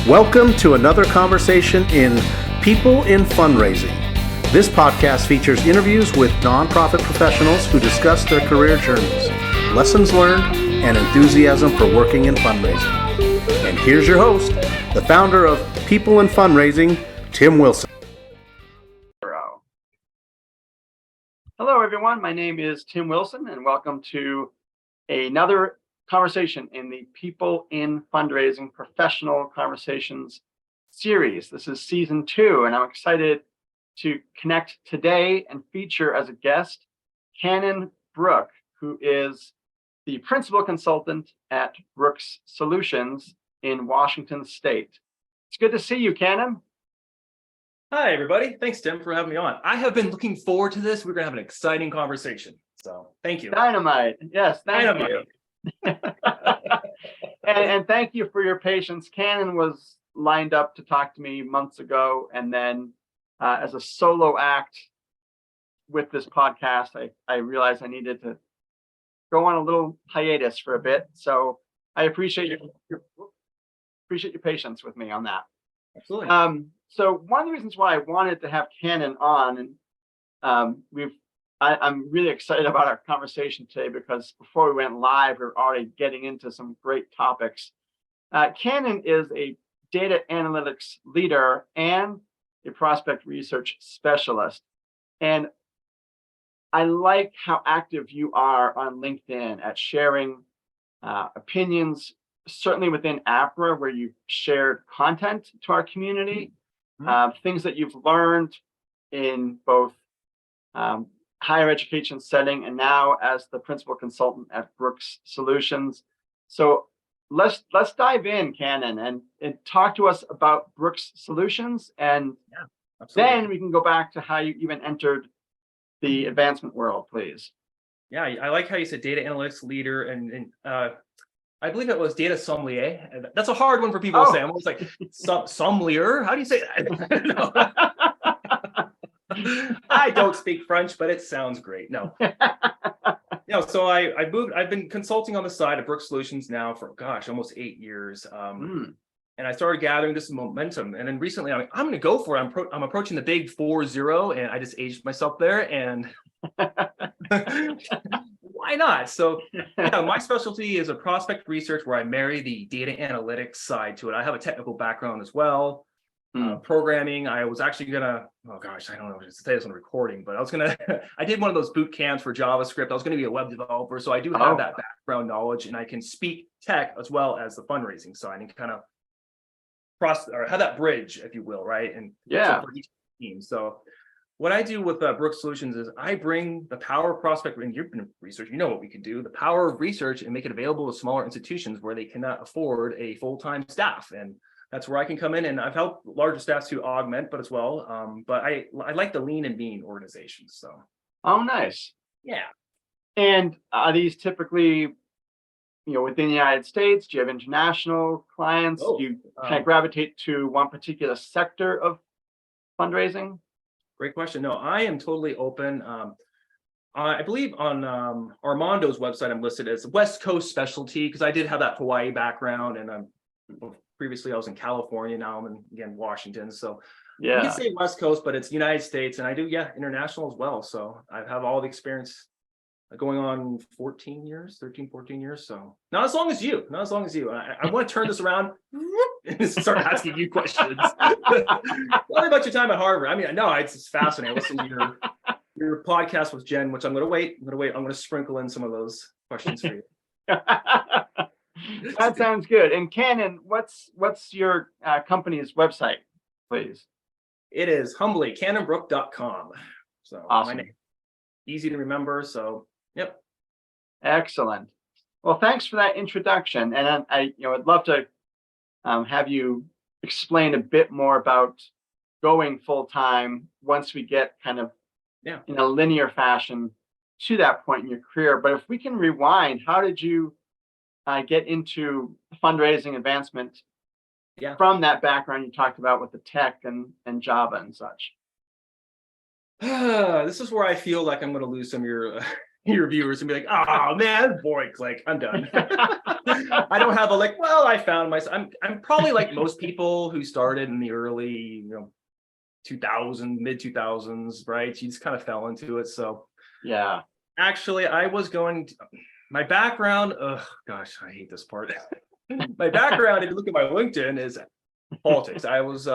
Welcome to another conversation in People in Fundraising. This podcast features interviews with nonprofit professionals who discuss their career journeys, lessons learned, and enthusiasm for working in fundraising. And here's your host, the founder of People in Fundraising, Tim Wilson. Hello, everyone. My name is Tim Wilson, and welcome to another conversation in the People in Fundraising Professional Conversations series. This is season 2, and I'm excited to connect today and feature as a guest Canon Brooke, who is the principal consultant at Brooks Solutions in Washington State. It's good to see you, Canon. Hi, everybody. Thanks, Tim, for having me on. I have been looking forward to this. We're going to have an exciting conversation. So thank you. Dynamite. Yes, thank you. Dynamite. and thank you for your patience. Canon was lined up to talk to me months ago. And then as a solo act with this podcast, I realized I needed to go on a little hiatus for a bit. So I appreciate your patience with me on that. Absolutely. So one of the reasons why I wanted to have Canon on, and I'm really excited about our conversation today because before we went live, we we're already getting into some great topics. Canon is a data analytics leader and a prospect research specialist. And I like how active you are on LinkedIn at sharing opinions, certainly within APRA, where you've shared content to our community. Things that you've learned in both higher education setting and now as the principal consultant at Brooks Solutions. So let's dive in, Canon, and talk to us about Brooks Solutions, and then we can go back to how you even entered the advancement world, please. Yeah, I like how you said data analytics leader, and I believe it was data sommelier. That's a hard one for people to say. I'm always like, sommelier? How do you say that? I don't speak French, but it sounds great. No. So I've been consulting on the side of Brooks Solutions now for, almost 8 years. And I started gathering this momentum. And then recently, I'm going to go for it. I'm approaching the big 4-0, and I just aged myself there. And why not? So my specialty is a prospect research where I marry the data analytics side to it. I have a technical background as well. Programming. I was actually gonna, I don't know what to say this on recording, but I did one of those boot camps for JavaScript. I was going to be a web developer, so I do have that background knowledge, and I can speak tech as well as the fundraising side and kind of have that bridge, if you will, right? And for each team. So what I do with Brooks Solutions is I bring the power of prospect, and you've been in research, you know what we can do, the power of research, and make it available to smaller institutions where they cannot afford a full-time staff. And that's where I can come in, and I've helped larger staffs to augment, but as well. But I like the lean and mean organizations. So. Oh, nice. Yeah. And are these typically, within the United States? Do you have international clients? Do you kind of gravitate to one particular sector of fundraising? Great question. No, I am totally open. I believe on Armando's website, I'm listed as West Coast specialty because I did have that Hawaii background, and previously I was in California. Now I'm in Washington. So you can say West Coast, but it's United States, and I do international as well. So I have all the experience going on 13, 14 years. So not as long as you. I want to turn this around and start asking you questions. Tell me about your time at Harvard. I mean, no, it's fascinating. I listened to your podcast with Jen, which I'm going to wait. I'm going to sprinkle in some of those questions for you. That sounds good. And Canon, what's your company's website, please? It is humbly canonbrook.com. So awesome. My name, easy to remember. So yep. Excellent. Well, thanks for that introduction. And I'd love to have you explain a bit more about going full time once we get kind of in a linear fashion to that point in your career. But if we can rewind, how did you get into fundraising advancement from that background you talked about with the tech and Java and such? This is where I feel like I'm going to lose some of your your viewers and be like, oh man, that's boring. Click, I'm done. I don't have a like, well, I found myself. I'm probably like most people who started in the early, 2000, mid 2000s, right? You just kind of fell into it. So Yeah. actually, my background, oh gosh, I hate this part. My background, if you look at my LinkedIn, is politics. I was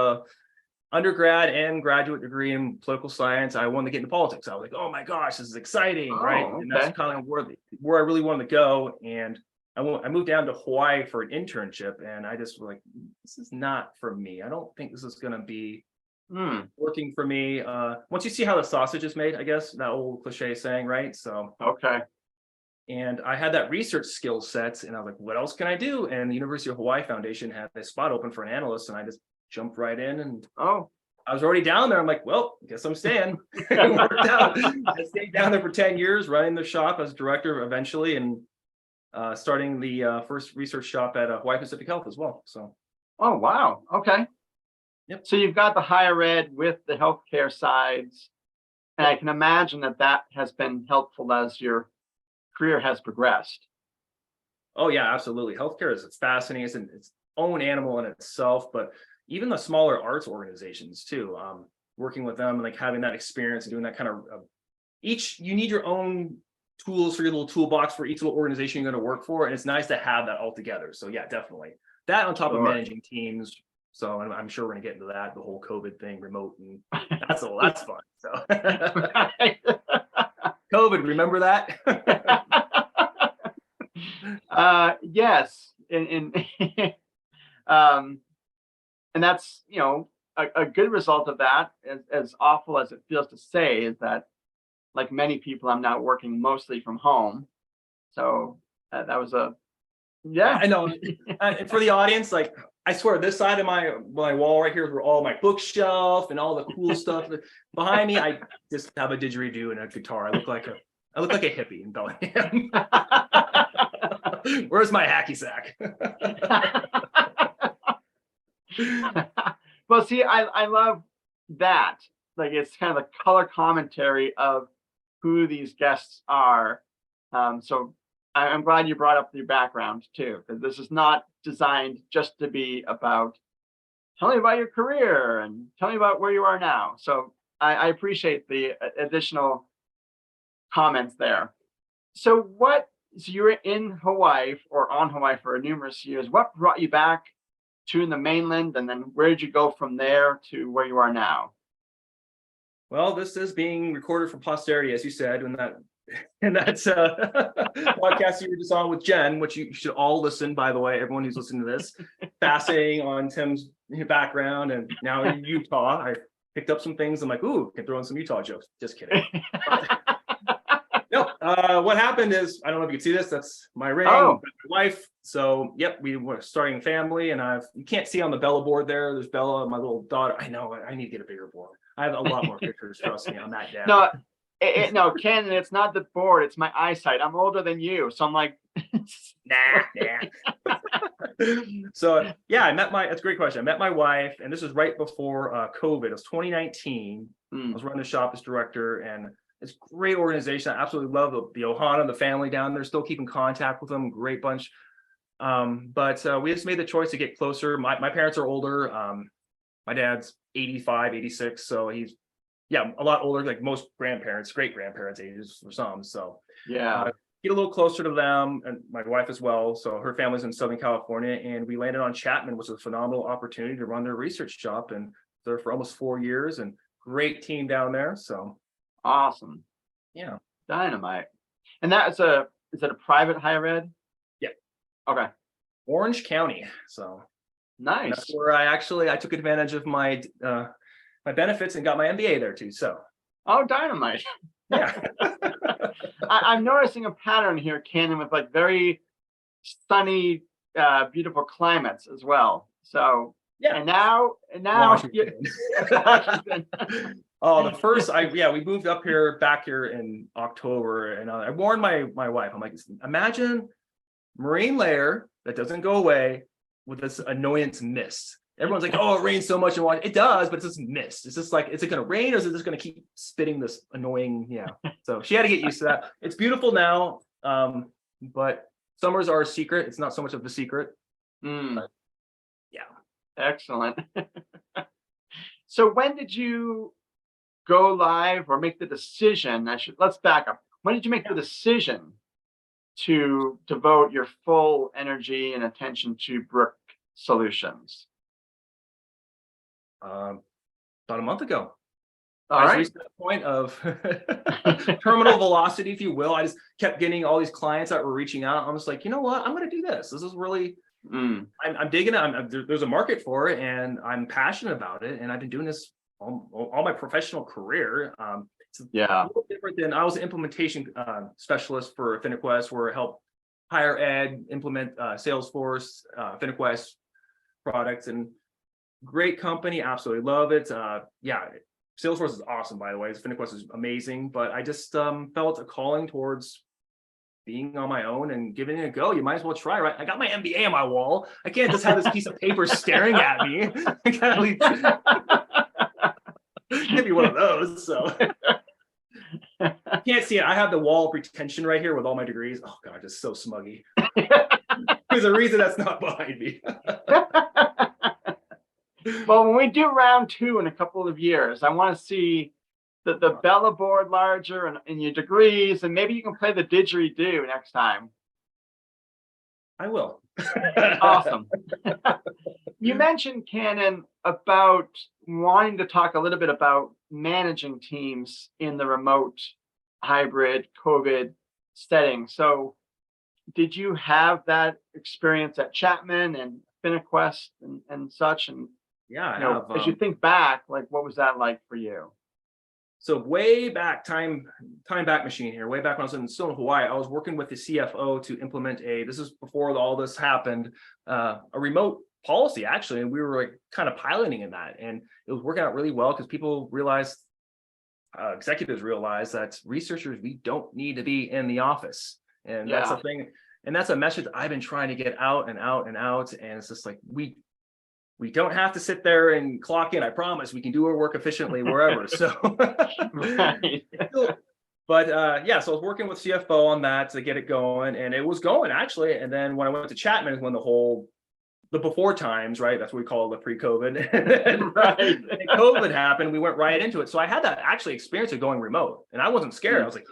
undergrad and graduate degree in political science. I wanted to get into politics. I was like, oh my gosh, this is exciting, right? Oh, And that's okay. kind of where I really wanted to go. And I moved down to Hawaii for an internship, and I just was like, this is not for me. I don't think this is going to be working for me. Once you see how the sausage is made, I guess, that old cliche saying, right? So, Okay. and I had that research skill set, and I was like, what else can I do? And the University of Hawaii Foundation had a spot open for an analyst, and I just jumped right in, and Oh. I was already down there. I'm like, well, I guess I'm staying. It worked out. I stayed down there for 10 years, running the shop as director eventually, and starting the first research shop at Hawaii Pacific Health as well. So, Oh, wow. Okay. yep. So you've got the higher ed with the healthcare sides, and I can imagine that has been helpful as your career has progressed. Oh yeah, absolutely. Healthcare it's fascinating. It's its own animal in itself, but even the smaller arts organizations too. Working with them and like having that experience and doing that kind of you need your own tools for your little toolbox for each little organization you're going to work for, and it's nice to have that all together. So yeah, definitely that on top of Sure. managing teams. So I'm sure we're gonna get into that, the whole COVID thing, remote, and that's fun. So COVID, remember that? Yes, um, and that's a good result of that. As awful as it feels to say, is that like many people, I'm now working mostly from home. So that was I know. And for the audience, like I swear, this side of my wall right here is where all my bookshelf and all the cool stuff. Behind me, I just have a didgeridoo and a guitar. I look like a hippie in Bellingham. Where's my hacky sack? Well, see, I love that. Like it's kind of the color commentary of who these guests are. So I'm glad you brought up your background too, because this is not designed just to be about tell me about your career and tell me about where you are now. So I appreciate the additional comments there. So you were in Hawaii or on Hawaii for numerous years. What brought you back to the mainland, and then where did you go from there to where you are now? Well, this is being recorded for posterity, as you said, and that's podcast you were just on with Jen, which you should all listen, by the way, everyone who's listening to this. Fascinating on Tim's background, and now in Utah. I picked up some things. I'm like, ooh, can throw in some Utah jokes. Just kidding. No, what happened is, I don't know if you can see this, that's my ring, Oh. my wife. So, yep, we were starting a family, and you can't see on the Bella board there's Bella, my little daughter. I know, I need to get a bigger board. I have a lot more pictures, trust me, on that dad. No, no, Ken, it's not the board, it's my eyesight. I'm older than you, so I'm like, nah. So yeah, that's a great question. I met my wife, and this was right before COVID. It was 2019. I was running the shop as director, and it's a great organization. I absolutely love the Ohana, the family down there. Still keep in contact with them. Great bunch. But we just made the choice to get closer. My parents are older. My dad's 85, 86. So he's, a lot older, like most grandparents, great grandparents ages for some. So yeah. Get a little closer to them, and my wife as well. So her family's in Southern California, and we landed on Chapman, which was a phenomenal opportunity to run their research shop. And there for almost 4 years, and great team down there. So Awesome. yeah. Dynamite. And is that a private higher ed? Yeah. Okay. Orange County. So Nice. that's where I took advantage of my benefits and got my MBA there too. So Oh, dynamite. yeah. I'm noticing a pattern here, Ken, with like very sunny, beautiful climates as well. So yeah. And now Washington. Oh, we moved back here in October, and I warned my wife. I'm like, imagine marine layer that doesn't go away with this annoyance mist. everyone's like, oh, it rains so much in Washington. It does, but it's just mist. It's just like, is it going to rain or is it just going to keep spitting this annoying, So she had to get used to that. It's beautiful now, but summers are a secret. It's not so much of a secret. Mm. Yeah. Excellent. So when did you go live or make the decision? Let's back up. When did you make the decision to devote your full energy and attention to Brooke Solutions? About a month ago. All I was right. reached that point of terminal velocity, if you will. I just kept getting all these clients that were reaching out. I'm just like, you know what? I'm going to do this. This is really, I'm digging it. There's a market for it, and I'm passionate about it. And I've been doing this all my professional career. It's a little different than I was an implementation specialist for FiniQuest, where I help higher ed implement Salesforce, FiniQuest products, and great company. Absolutely love it. Salesforce is awesome, by the way. FiniQuest is amazing, but I just felt a calling towards being on my own and giving it a go. You might as well try, right? I got my MBA on my wall. I can't just have this piece of paper staring at me. I gotta leave. Give me one of those. So can't see it. I have the wall of retention right here with all my degrees. Oh God, it's so smuggy. There's a reason that's not behind me. Well, when we do round 2 in a couple of years, I want to see the Bella board larger and your degrees, and maybe you can play the didgeridoo next time. I will. Awesome. You mentioned, Cannon, about wanting to talk a little bit about managing teams in the remote, hybrid, COVID setting. So did you have that experience at Chapman and FiniQuest and such? And as you think back, like, what was that like for you? So way back, time back machine here, way back when I was still in Hawaii, I was working with the CFO to implement this is before all this happened, a remote policy actually. And we were like kind of piloting in that, and it was working out really well because people realized, executives realized that researchers, we don't need to be in the office. And that's a thing. And that's a message I've been trying to get out and out and out. And it's just like, we don't have to sit there and clock in. I promise we can do our work efficiently wherever. So, Right. But so I was working with CFO on that to get it going, and it was going actually. And then when I went to Chapman is when the before times, right? That's what we call it, the pre-COVID. Right. And COVID happened. We went right into it. So I had that actually experience of going remote, and I wasn't scared. I was like,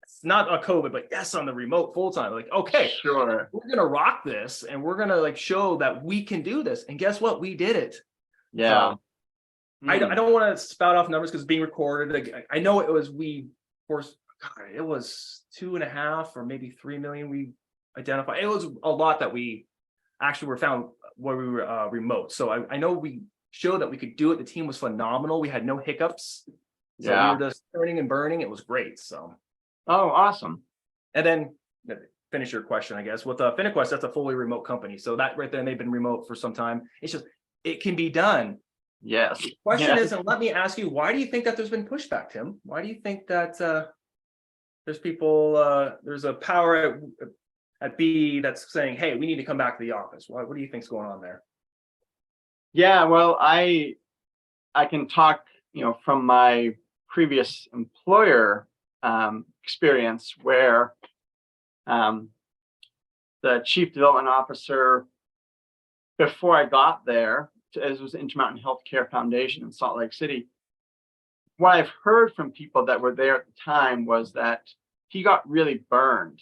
it's not a COVID, but yes, on the remote full time. Like, okay, sure, we're gonna rock this, and we're gonna like show that we can do this. And guess what? We did it. Yeah. I don't want to spout off numbers because it's being recorded. Like, I know it was it was 2.5 or maybe 3 million we identified. It was a lot that we actually were found where we were remote. So I know we showed that we could do it. The team was phenomenal. We had no hiccups. So we were just turning and burning. It was great. So. Oh, awesome. And then finish your question, I guess. With FiniQuest, that's a fully remote company. So that right there, and they've been remote for some time. It's just, it can be done. Yes. The question is, and let me ask you, why do you think that there's been pushback, Tim? Why do you think that there's people, there's a power at B that's saying, hey, we need to come back to the office? What do you think's going on there? Yeah, well, I can talk, from my previous employer experience where the chief development officer, before I got there, as was Intermountain Healthcare Foundation in Salt Lake City, what I've heard from people that were there at the time was that he got really burned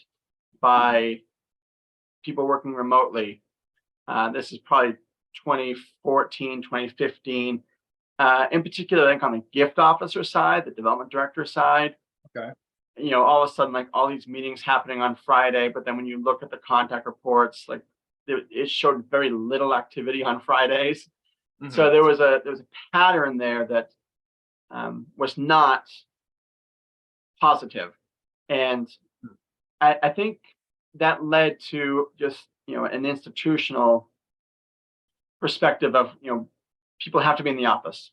by people working remotely. This is probably 2014, 2015. In particular, I think on the gift officer side, the development director side. Okay. All of a sudden, like all these meetings happening on Friday, but then when you look at the contact reports, like it showed very little activity on Fridays. Mm-hmm. So there was a pattern there that was not positive, and I think that led to just an institutional perspective of people have to be in the office.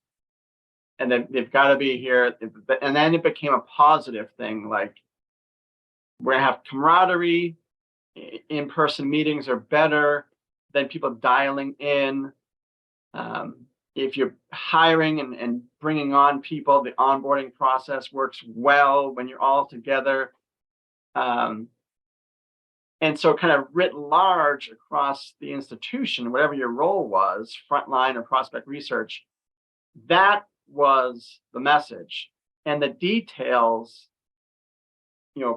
And then they've got to be here. And then it became a positive thing. Like, we're going to have camaraderie. In-person meetings are better than people dialing in. If you're hiring and bringing on people, the onboarding process works well when you're all together. And so kind of writ large across the institution, whatever your role was, frontline or prospect research, that was the message. And the details,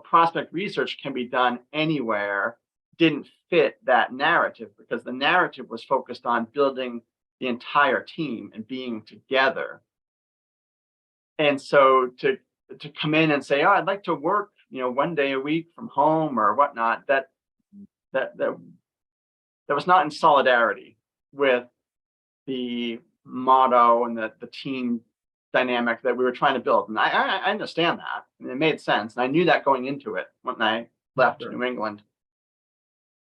prospect research can be done anywhere, didn't fit that narrative because the narrative was focused on building the entire team and being together. And so to come in and say, oh, I'd like to work, 1 day a week from home or whatnot, that was not in solidarity with the motto and the team dynamic that we were trying to build. And I understand that. And it made sense. And I knew that going into it when I left New England.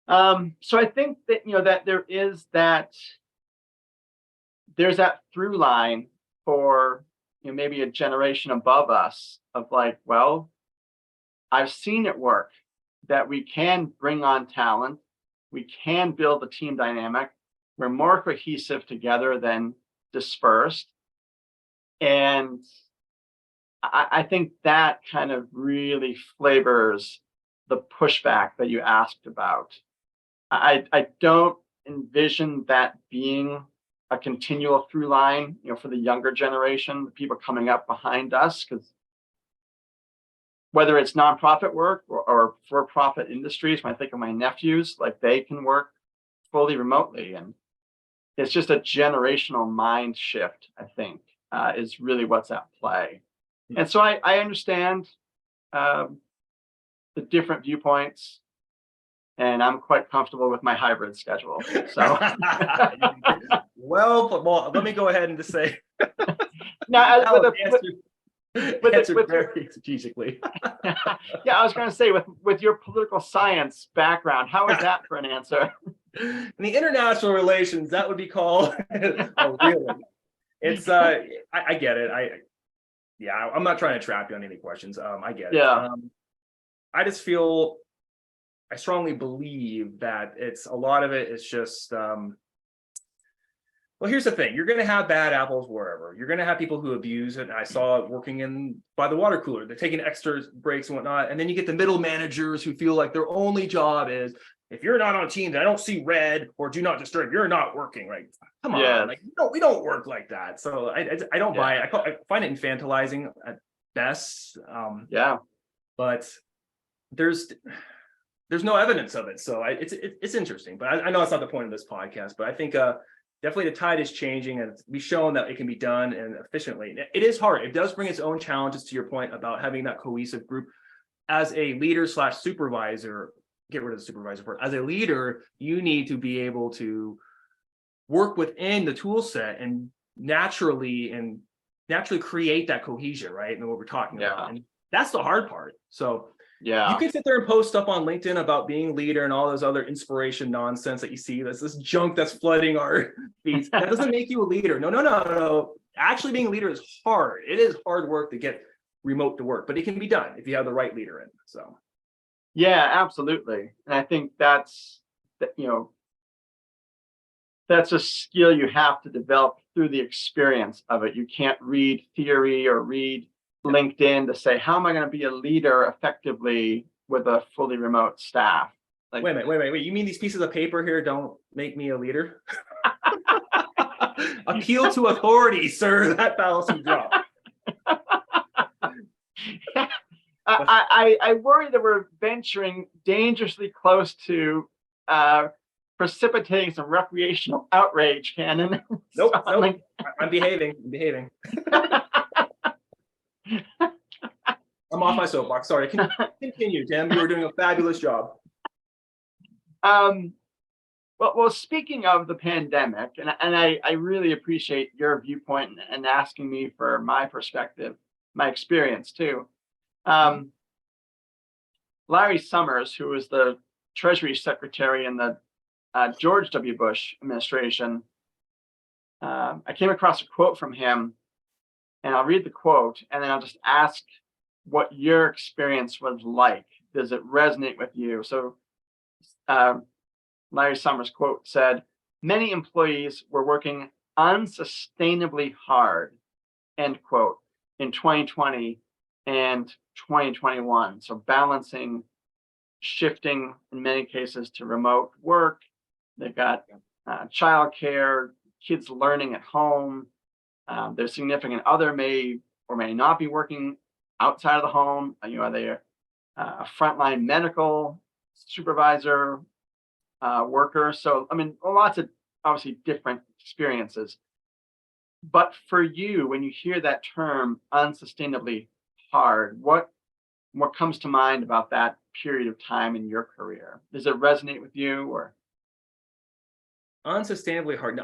So I think that, that there's that through line for, maybe a generation above us of like, well, I've seen it work, that we can bring on talent. We can build a team dynamic. We're more cohesive together than dispersed. And I think that kind of really flavors the pushback that you asked about. I don't envision that being a continual through line, for the younger generation, the people coming up behind us, because whether it's nonprofit work or for-profit industries, when I think of my nephews, like they can work fully remotely. And it's just a generational mind shift, I think, is really what's at play. And so I understand the different viewpoints, and I'm quite comfortable with my hybrid schedule. So, well, let me go ahead and just say, with very strategically. Yeah, I was going to say with your political science background, how is that for an answer? In the international relations, that would be called. Oh, really? It's I get it. I'm not trying to trap you on any questions. I get it. Yeah. I just feel, I strongly believe that a lot of it is just, well, here's the thing. You're going to have bad apples wherever. You're going to have people who abuse it. And I saw it working by the water cooler. They're taking extra breaks and whatnot. And then you get the middle managers who feel like their only job is, if you're not on teams, I don't see red or do not disturb, you're not working. Right? Come on. Yeah. Like, we don't work like that. So I don't buy it. I find it infantilizing at best. But there's no evidence of it. So it's interesting. But I know that's not the point of this podcast. But I think definitely the tide is changing, and we've shown that it can be done and efficiently. It is hard. It does bring its own challenges, to your point about having that cohesive group. As a leader / supervisor, get rid of the supervisor part. As a leader, you need to be able to work within the tool set and naturally create that cohesion, right? And what we're talking about. And that's the hard part. So you can sit there and post stuff on LinkedIn about being leader and all those other inspiration nonsense that you see. That's this junk that's flooding our feeds. That doesn't make you a leader. No. Actually, being a leader is hard. It is hard work to get remote to work, but it can be done if you have the right leader in. So. Yeah, absolutely. And I think that's a skill you have to develop through the experience of it. You can't read theory or read LinkedIn to say, how am I going to be a leader effectively with a fully remote staff? Like, wait a minute. You mean these pieces of paper here don't make me a leader? Appeal to authority, sir. That fallacy drop. I worry that we're venturing dangerously close to precipitating some recreational outrage, Cannon. Nope. I'm behaving. I'm off my soapbox. Sorry. Continue, Tim. You were doing a fabulous job. Well, speaking of the pandemic, and I really appreciate your viewpoint and asking me for my perspective, my experience too. Larry Summers, who was the Treasury Secretary in the George W. Bush administration, I came across a quote from him, and I'll read the quote, and then I'll just ask what your experience was like. Does it resonate with you? So Larry Summers' quote said, "Many employees were working unsustainably hard, end quote, in 2020 and 2021. So balancing, shifting in many cases to remote work. They've got childcare, kids learning at home. Their significant other may or may not be working outside of the home. Are they a frontline medical supervisor, worker? So, I mean, lots of obviously different experiences. But for you, when you hear that term unsustainably hard, what comes to mind about that period of time in your career? Does it resonate with you, or? Unsustainably hard.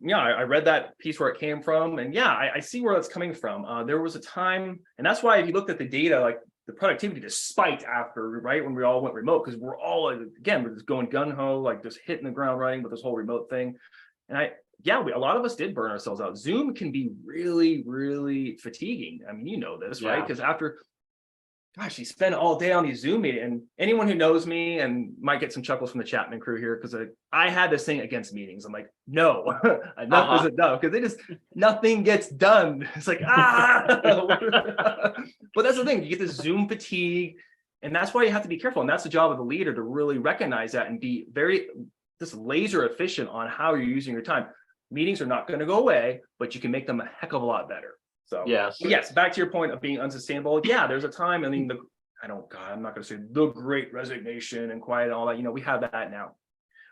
No, I read that piece where it came from, and I see where that's coming from. There was a time, and that's why if you looked at the data, like the productivity just spiked after, right, when we all went remote, because we're all, again, we're just going gung ho, like just hitting the ground running with this whole remote thing. And a lot of us did burn ourselves out. Zoom can be really, really fatiguing. I mean, you know this, right? Because after, gosh, you spend all day on these Zoom meetings, and anyone who knows me and might get some chuckles from the Chapman crew here, because I had this thing against meetings. I'm like, no, enough is enough, because nothing gets done. It's like, but that's the thing, you get this Zoom fatigue, and that's why you have to be careful. And that's the job of the leader, to really recognize that and be very just laser efficient on how you're using your time. Meetings are not going to go away, but you can make them a heck of a lot better. So yes, back to your point of being unsustainable. Yeah, there's a time. I mean, I'm not going to say the Great Resignation and quiet and all that. We have that now.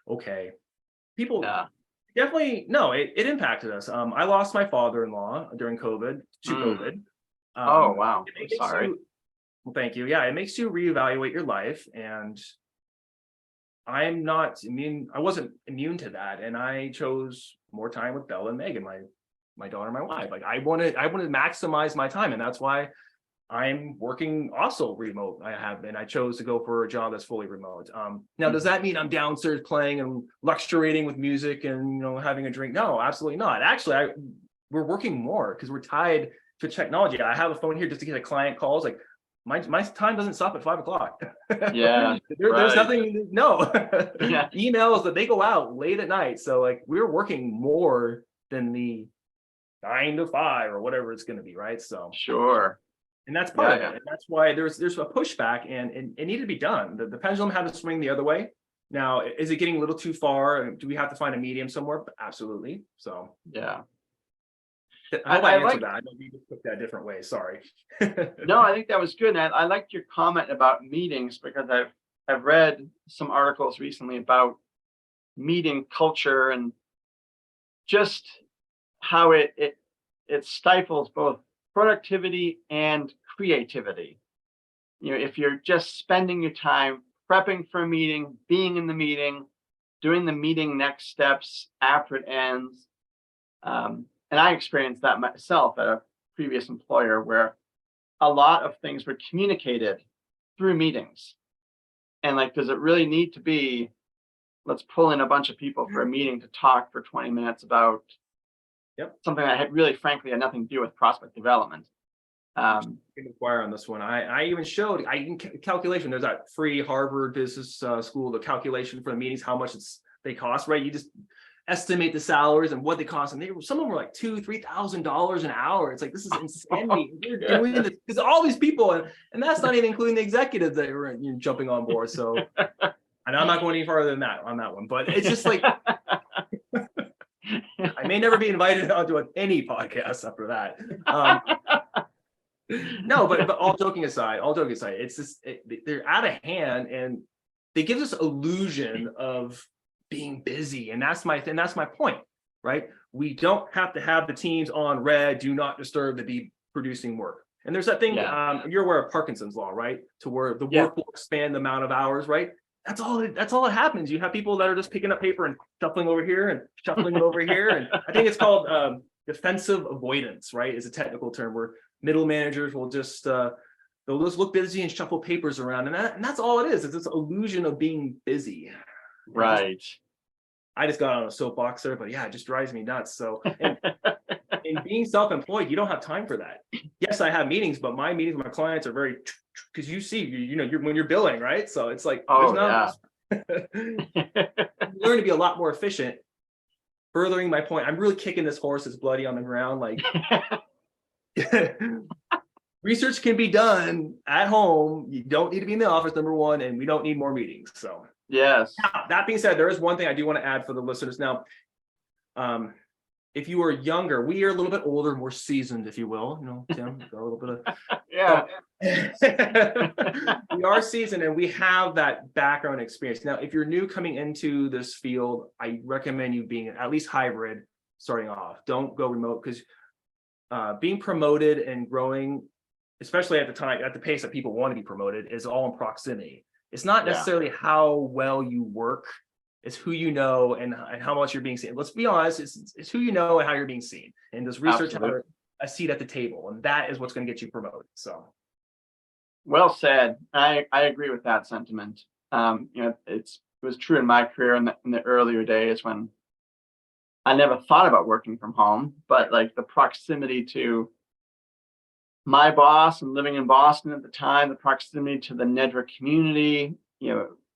Okay, people definitely it impacted us. I lost my father-in-law during COVID to COVID. Oh wow, sorry. Well, thank you. Yeah, it makes you reevaluate your life, and I'm not immune. I wasn't immune to that, and I chose more time with Bella and Megan, my daughter, my wife. Like I wanted to maximize my time, and that's why I'm working also remote. I chose to go for a job that's fully remote. Now, does that mean I'm downstairs playing and luxuriating with music and having a drink? No, absolutely not. Actually, we're working more because we're tied to technology. I have a phone here just in case a client calls. Like my time doesn't stop at 5 o'clock. Yeah, there's nothing. No, yeah. Emails that they go out late at night. So like we're working more than the 9 to 5 or whatever it's going to be, right? So sure. And that's part of it. And that's why there's a pushback, and it needed to be done. The pendulum had to swing the other way. Now, is it getting a little too far? Do we have to find a medium somewhere? Absolutely. So yeah. I hope I answered that. I know you just took that a different way. Sorry. No, I think that was good. And I liked your comment about meetings, because I've read some articles recently about meeting culture and just how it stifles both productivity and creativity. If you're just spending your time prepping for a meeting, being in the meeting, doing the meeting next steps after it ends. And I experienced that myself at a previous employer, where a lot of things were communicated through meetings. And like, does it really need to be, let's pull in a bunch of people for a meeting to talk for 20 minutes about something that frankly had nothing to do with prospect development. Inquire on this one. I even showed calculation. There's that free Harvard Business School, the calculation for the meetings, how much they cost, right? You just estimate the salaries and what they cost, and some of them were like $2,000-$3,000 an hour. It's like, this is insanity. We're doing this because all these people, and that's not even including the executives that were jumping on board. So, and I'm not going any farther than that on that one, but it's just like I may never be invited onto any podcast after that. No, but all joking aside, it's just they're out of hand, and they give this illusion of being busy, and that's my point, right? We don't have to have the teams on red, do not disturb, to be producing work. And there's that thing, you're aware of Parkinson's law, right? To where the work will expand the amount of hours, right? That's all that happens. You have people that are just picking up paper and shuffling over here and shuffling over here. And I think it's called defensive avoidance, right? Is a technical term, where middle managers will just they'll just look busy and shuffle papers around. And that's all it is. It's this illusion of being busy. Right. I just got on a soapbox there, but it just drives me nuts. So in being self-employed, you don't have time for that. Yes, I have meetings, but my meetings with my clients are very, because you're when you're billing, right? So it's like, you learn to be a lot more efficient. furthering my point, I'm really kicking this horse that's bloody on the ground. Like research can be done at home. You don't need to be in the office, number one, and we don't need more meetings. So Yes. now, that being said, there is one thing I do want to add for the listeners now. If you are younger, we are a little bit older, more seasoned, if you will. You know, Tim, got a little bit of Yeah. we are seasoned and we have that background experience. Now, if you're new coming into this field, I recommend you being at least hybrid starting off. Don't go remote, because being promoted and growing, especially at the pace that people want to be promoted, is all in proximity. It's not necessarily how well you work. It's who you know and how much you're being seen. Let's be honest, it's who you know and how you're being seen. And does research have a seat at the table? And that is what's going to get you promoted. So, well said. I agree with that sentiment. It was true in my career in the earlier days when I never thought about working from home, but like the proximity to my boss and living in Boston at the time, the proximity to the NEDRA community,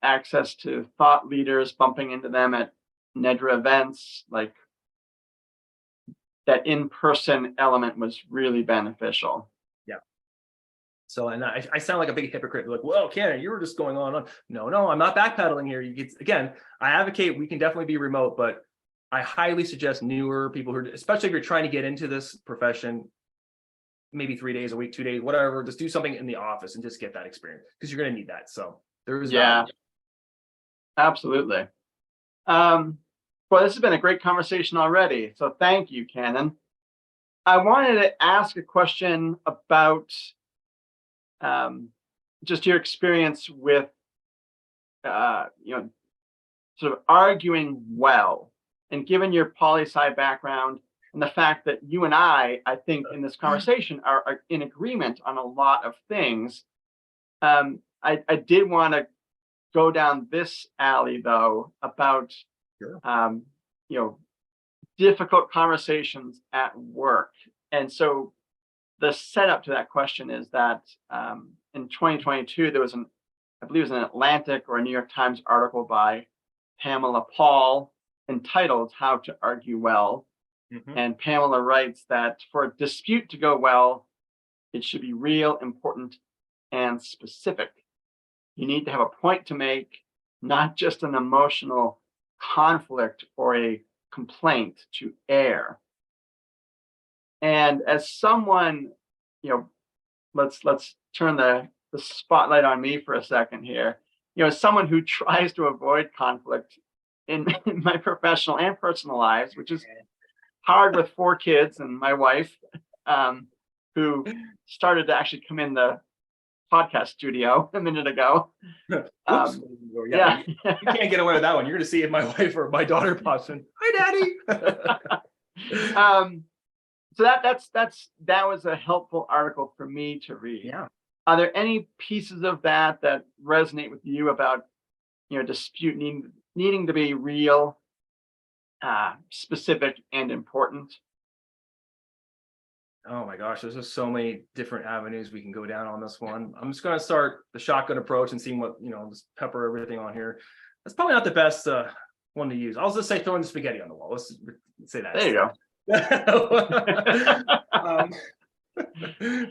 access to thought leaders, bumping into them at NEDRA events, like that in-person element was really beneficial. yeah. So, and I sound like a big hypocrite. Like, well, Ken, you were just going on. No, I'm not backpedaling here. Again, I advocate we can definitely be remote, but I highly suggest newer people who, especially if you're trying to get into this profession, maybe 3 days a week, 2 days, whatever, just do something in the office and just get that experience, because you're going to need that. So there is value. Absolutely. Well, this has been a great conversation already. So thank you, Cannon. I wanted to ask a question about just your experience with, sort of arguing well, and given your poli-sci background and the fact that you and I think in this conversation are in agreement on a lot of things. I did want to go down this alley though about difficult conversations at work. And so the setup to that question is that in 2022 there was I believe it was an Atlantic or a New York Times article by Pamela Paul entitled "How to Argue Well." And Pamela writes that for a dispute to go well, it should be real, important, and specific. You need to have a point to make, not just an emotional conflict or a complaint to air. And as someone, let's turn the spotlight on me for a second here. As someone who tries to avoid conflict in my professional and personal lives, which is hard with 4 kids and my wife, who started to actually come in the podcast studio a minute ago. Yeah. You can't get away with that one. You're going to see if my wife or my daughter pops in. Hi, Daddy. So that was a helpful article for me to read. Yeah. Are there any pieces of that resonate with you about, dispute needing to be real, specific, and important? Oh my gosh, there's just so many different avenues we can go down on this one. I'm just going to start the shotgun approach and seeing what, just pepper everything on here. That's probably not the best one to use. I'll just say throwing the spaghetti on the wall. Let's say that. There you go.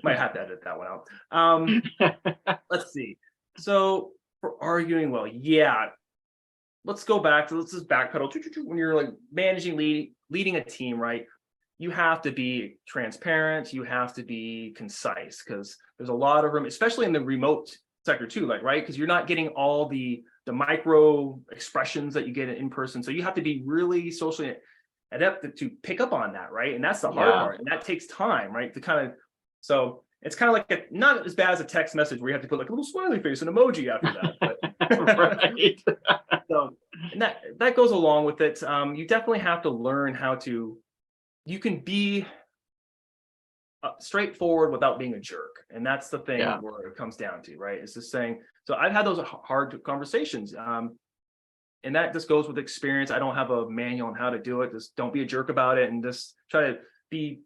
Might have to edit that one out. Let's see. So for arguing well, let's go back to, let's just backpedal. When you're like leading a team, right? You have to be transparent. You have to be concise, because there's a lot of room, especially in the remote sector too, right? Because you're not getting all the micro expressions that you get in person. So you have to be really socially adept to pick up on that, right? And that's the hard part, and that takes time, right? So it's kind of like not as bad as a text message where you have to put like a little smiley face and emoji after that. But Right. So, and that goes along with it. You definitely have to learn how to. You can be straightforward without being a jerk, and that's the thing where it comes down to, right? It's just saying. So I've had those hard conversations. And that just goes with experience. I don't have a manual on how to do it. Just don't be a jerk about it, and just try to be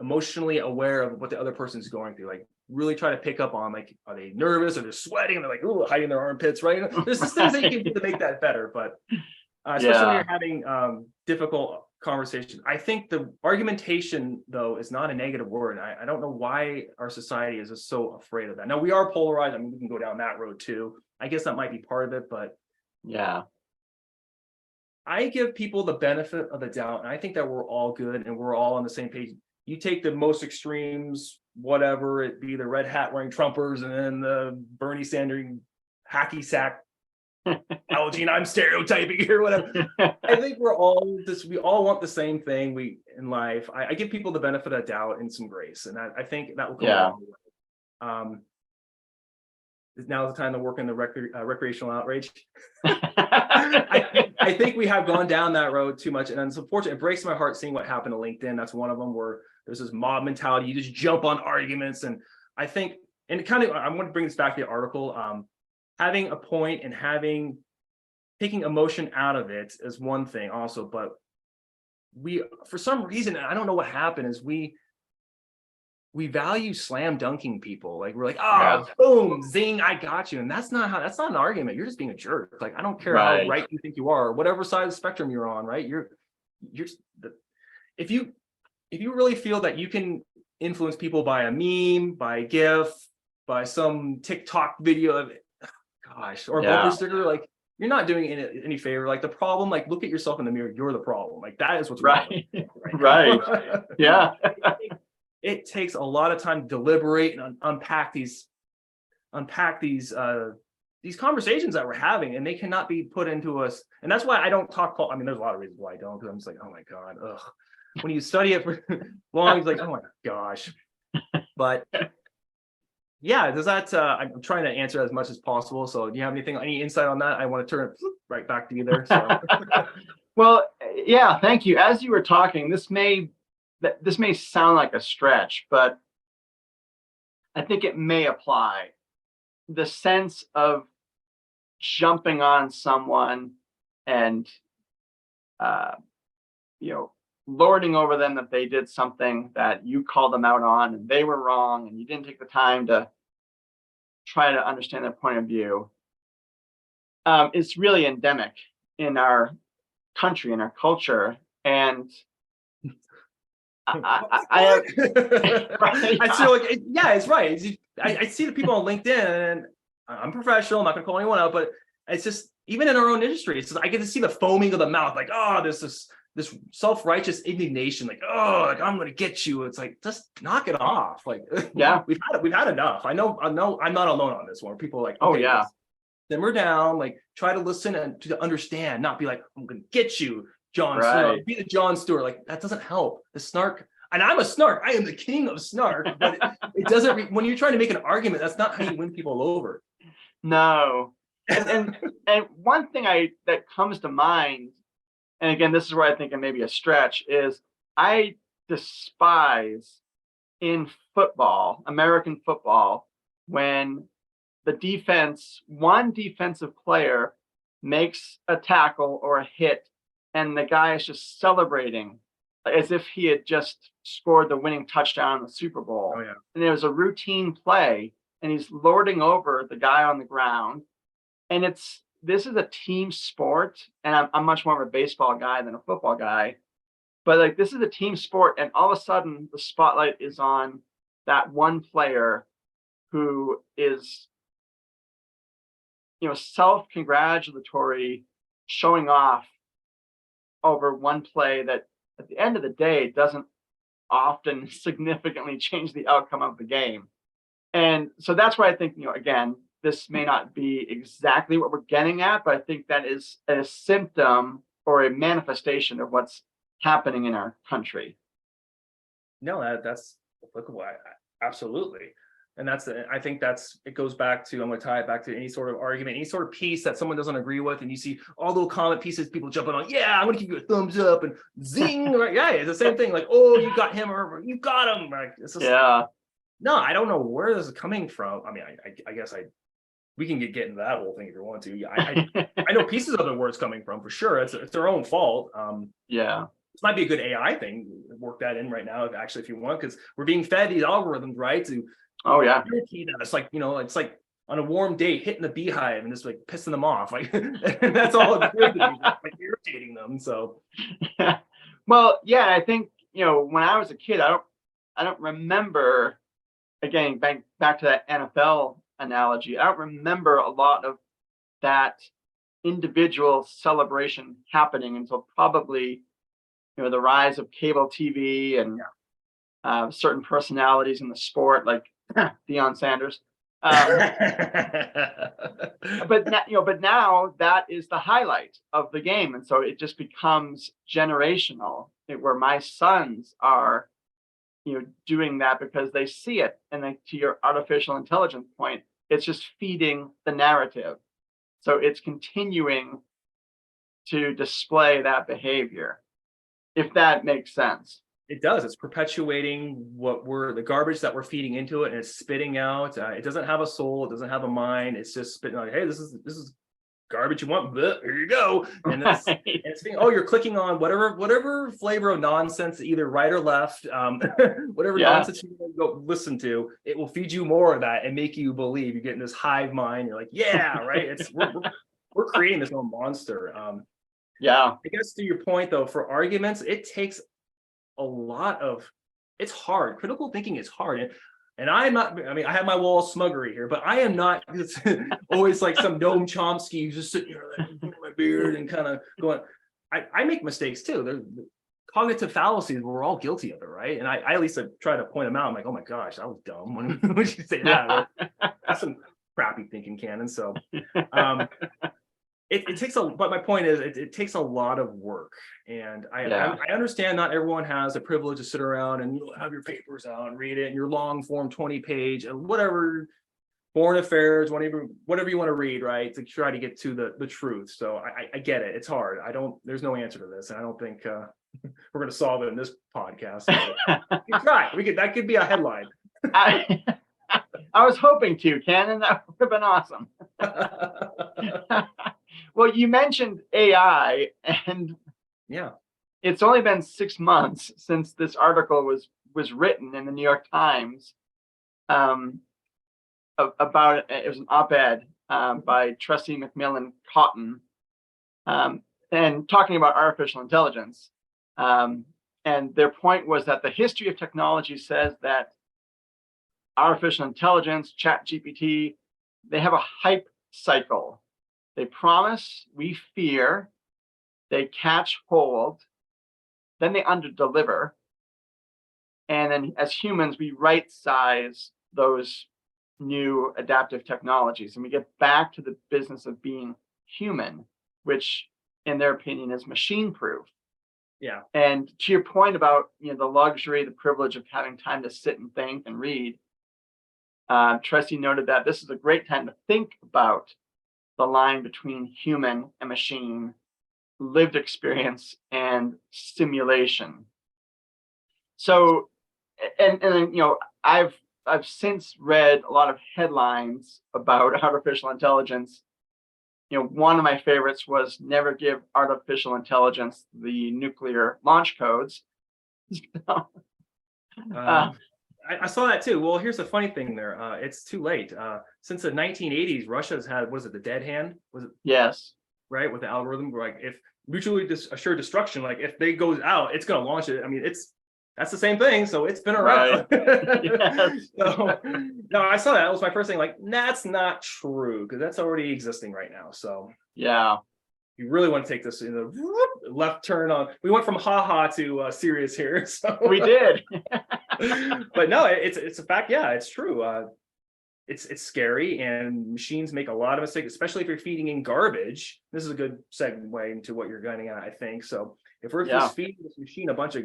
emotionally aware of what the other person's going through. Like really try to pick up on, like, are they nervous or they're sweating and they're like, ooh, hiding their armpits, right? There's just things that you can do to make that better. But especially when you're having difficult conversation. I think the argumentation, though, is not a negative word. I don't know why our society is just so afraid of that. Now, we are polarized. I mean, we can go down that road too. I guess that might be part of it, but Yeah. I give people the benefit of the doubt, and I think that we're all good and we're all on the same page. You take the most extremes, whatever it be, the red hat wearing Trumpers, and then the Bernie Sanders hacky sack Algene, I'm stereotyping here, whatever. I think we all want the same thing in life. I give people the benefit of the doubt and some grace, and I think that will come along the way. Now is the time to work in the recreational outrage. I think we have gone down that road too much, and it's unfortunate. It breaks my heart seeing what happened to LinkedIn. That's one of them, where there's this mob mentality. You just jump on arguments, and I think, and kind of, I want to bring this back to the article. Having a point and taking emotion out of it is one thing also, but for some reason, I don't know what happened, is we value slam dunking people. Like, we're like, boom, zing, I got you. And that's not an argument. You're just being a jerk. Like, I don't care how right you think you are, or whatever side of the spectrum you're on, right? If you really feel that you can influence people by a meme, by a GIF, by some TikTok video of it, or bumper sticker, like, you're not doing any favor. Like, the problem, like, look at yourself in the mirror. You're the problem. Like, that is what's wrong. Right. Yeah. It takes a lot of time to deliberate and unpack these conversations that we're having, and they cannot be put into us. And that's why I don't talk. I mean, there's a lot of reasons why I don't, because I'm just like, oh my God, ugh. When you study it for long, it's like, oh my gosh. But yeah, does that? I'm trying to answer as much as possible. So, do you have any insight on that? I want to turn it right back to you there. So. Well, yeah, thank you. As you were talking, this may sound like a stretch, but I think it may apply. The sense of jumping on someone and, lording over them that they did something that you called them out on and they were wrong, and you didn't take the time to try to understand their point of view. It's really endemic in our country, in our culture. And I feel like, it's right. I see the people on LinkedIn, and I'm professional, I'm not gonna call anyone out, but it's just, even in our own industry, it's just, I get to see the foaming of the mouth, like, oh, there's this self-righteous indignation, like, oh, like, I'm gonna get you. It's like, just knock it off. Like, yeah, we've had enough. I know I'm not alone on this one. People are like, okay, oh yeah, simmer down, like, try to listen and to understand, not be like, I'm gonna get you, John right. Stewart, be the John Stewart. Like, that doesn't help. The snark, and I'm a snark. I am the king of snark, but it doesn't. When you're trying to make an argument, that's not how you win people over. No, and one thing that comes to mind, and again, this is where I think it may be a stretch, is I despise in football, American football, when one defensive player makes a tackle or a hit, and the guy is just celebrating as if he had just scored the winning touchdown in the Super Bowl. Oh, yeah. And it was a routine play, and he's lording over the guy on the ground. And this is a team sport, and I'm much more of a baseball guy than a football guy. But like, this is a team sport, and all of a sudden the spotlight is on that one player who is, self-congratulatory, showing off over one play that at the end of the day doesn't often significantly change the outcome of the game. And so that's why I think, again, this may not be exactly what we're getting at, but I think that is a symptom or a manifestation of what's happening in our country. No, that's applicable. Absolutely. And I think it goes back to, I'm going to tie it back to any sort of argument, any sort of piece that someone doesn't agree with. And you see all those comment pieces, people jumping on, yeah, I'm going to give you a thumbs up and zing. Right? Yeah, it's the same thing. Like, oh, you got him, or you got him. Like, it's just, yeah. No, I don't know where this is coming from. I mean, I guess we can get into that whole thing if you want to. I know pieces of it where it's coming from for sure. It's their own fault. Yeah. This might be a good AI thing. Work that in right now, if you want, because we're being fed these algorithms, right? To oh yeah. It's like, it's like on a warm day hitting the beehive and just like pissing them off. Like and that's all it's doing to me, like irritating them. So Well, yeah, I think, when I was a kid, I don't remember, again, back to that NFL analogy. I don't remember a lot of that individual celebration happening until probably, the rise of cable TV and certain personalities in the sport like Deion Sanders. But now that is the highlight of the game, and so it just becomes generational. Where my sons are, doing that because they see it, and then to your artificial intelligence point, it's just feeding the narrative, so it's continuing to display that behavior, if that makes sense. it does. It's perpetuating the garbage that we're feeding into it, and it's spitting out. It doesn't have a soul. It doesn't have a mind. It's just spitting out. Hey, this is garbage you want. Bleh, here you go. And it's, Right. and it's being, you're clicking on whatever flavor of nonsense, either right or left, whatever nonsense you want to go listen to. It will feed you more of that and make you believe you're getting this hive mind. You're like, yeah, right. We're creating this little monster. Yeah. I guess to your point though, for arguments, it takes it's hard. Critical thinking is hard. And I'm not, I have my wall of smuggery here, but I am not always like some Noam Chomsky who's just sitting here like my beard and kind of going, I make mistakes too. There's cognitive fallacies, we're all guilty of it, right? And I at least try to point them out. I'm like, oh my gosh, that was dumb. When would you say that? That's some crappy thinking canon. So it takes but my point is it takes a lot of work. And I understand not everyone has the privilege to sit around and have your papers out and read it and your long form 20-page and whatever foreign affairs, whatever you want to read, right? To try to get to the truth. So I get it. It's hard. There's no answer to this. And I don't think we're going to solve it in this podcast. We could try. That could be a headline. I was hoping to, Ken, and that would have been awesome. Well, you mentioned AI, and it's only been 6 months since this article was written in the New York Times about it. It was an op-ed by Trustee McMillan Cotton, and talking about artificial intelligence. And their point was that the history of technology says that artificial intelligence, ChatGPT, they have a hype cycle. They promise, we fear, they catch hold, then they underdeliver. And then as humans, we right size those new adaptive technologies, and we get back to the business of being human, which in their opinion is machine proof. Yeah. And to your point about the luxury, the privilege of having time to sit and think and read, Trustee noted that this is a great time to think about the line between human and machine, lived experience and simulation. So, and I've since read a lot of headlines about artificial intelligence. One of my favorites was "Never give artificial intelligence the nuclear launch codes." I saw that too. Well, here's the funny thing there. It's too late. Since the 1980s, Russia's had, was it the dead hand? Was it? Yes. Right, with the algorithm, like if mutually assured destruction, like if they goes out, it's going to launch it. That's the same thing. So it's been around. Right. Yes. So, no, I saw that. That was my first thing. Like, that's not true because that's already existing right now. So yeah. You really want to take this in the left turn on. We went from haha to serious here. So we did. But no, it's a fact. Yeah, it's true. It's scary, and machines make a lot of mistakes, especially if you're feeding in garbage. This is a good segue into what you're getting at, I think. So if we're just feeding this machine a bunch of,